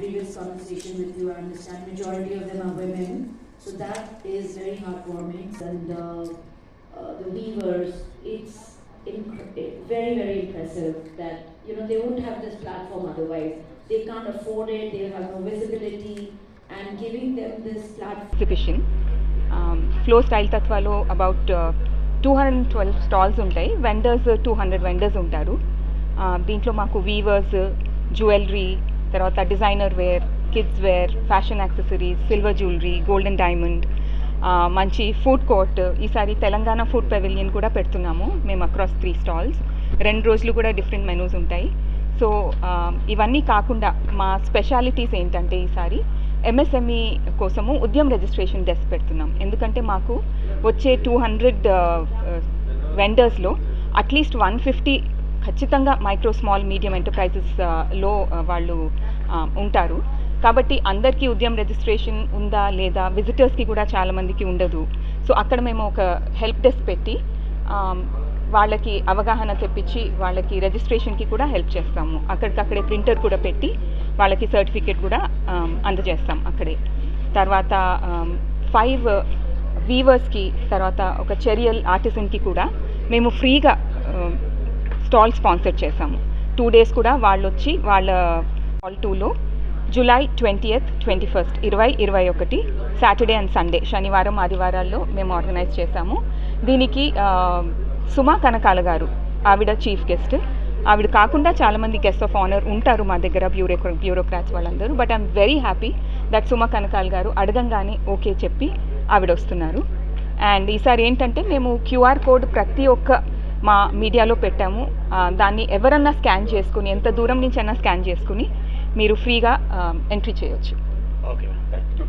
previous conversation with you, I understand majority of them are women. So that is very heartwarming. And the weavers, it's very, very impressive that, they won't have this platform otherwise. They can't afford it, they have no visibility, and giving them this platform. Exhibition. Flow Style Tatvalo about 212 stalls ఉంటాయి. Vendors 200 vendors ఉంటారు. దీంట్లో మాకు weavers, jewellery, తర్వాత designer wear, kids wear, fashion accessories, silver jewellery, golden diamond, మంచి food court. ఈసారి Telangana food pavilion కూడా పెడుతున్నాము మేము అక్రాస్ 3 స్టాల్స్. 2 రోజులు కూడా డిఫరెంట్ మెనూస్ ఉంటాయి. సో ఇవన్నీ కాకుండా మా స్పెషాలిటీస్ ఏంటంటే ఈసారి ఎంఎస్ఎంఈ కోసము ఉద్యమ్ రిజిస్ట్రేషన్ డెస్క్ పెడుతున్నాం. ఎందుకంటే మాకు వచ్చే 200 వెండర్స్లో అట్లీస్ట్ 150 ఖచ్చితంగా మైక్రో స్మాల్ మీడియం ఎంటర్ప్రైజెస్లో వాళ్ళు ఉంటారు. కాబట్టి అందరికీ ఉద్యమ్ రిజిస్ట్రేషన్ ఉందా లేదా, విజిటర్స్కి కూడా చాలామందికి ఉండదు. సో అక్కడ మేము ఒక హెల్ప్ డెస్క్ పెట్టి వాళ్ళకి అవగాహన తెప్పించి వాళ్ళకి రిజిస్ట్రేషన్కి కూడా హెల్ప్ చేస్తాము. అక్కడికక్కడే ప్రింటర్ కూడా పెట్టి వాళ్ళకి సర్టిఫికేట్ కూడా అందజేస్తాం అక్కడే. తర్వాత 5 వీవర్స్కి, తర్వాత ఒక చెరియల్ ఆర్టిజన్కి కూడా మేము ఫ్రీగా స్టాల్ స్పాన్సర్ చేసాము. 2 days కూడా వాళ్ళు వచ్చి వాళ్ళ స్టాల్ 2లో July 20th, 21st 2021 Saturday and Sunday, శనివారం ఆదివారాల్లో మేము ఆర్గనైజ్ చేశాము. దీనికి సుమా కనకాల గారు, ఆవిడ చీఫ్ గెస్ట్. ఆవిడ కాకుండా చాలామంది గెస్ట్ ఆఫ్ ఆనర్ ఉంటారు మా దగ్గర, బ్యూరోక్రాట్స్ వాళ్ళందరూ. But I'm very happy that Suma Kanakala garu అడగంగానే ఓకే చెప్పి ఆవిడ వస్తున్నారు. అండ్ ఈసారి ఏంటంటే మేము QR కోడ్ ప్రతి ఒక్క మా మీడియాలో పెట్టాము. దాన్ని ఎవరన్నా స్కాన్ చేసుకుని, ఎంత దూరం నుంచి అయినా స్కాన్ చేసుకుని మీరు ఫ్రీగా ఎంట్రీ చేయొచ్చు. ఓకే.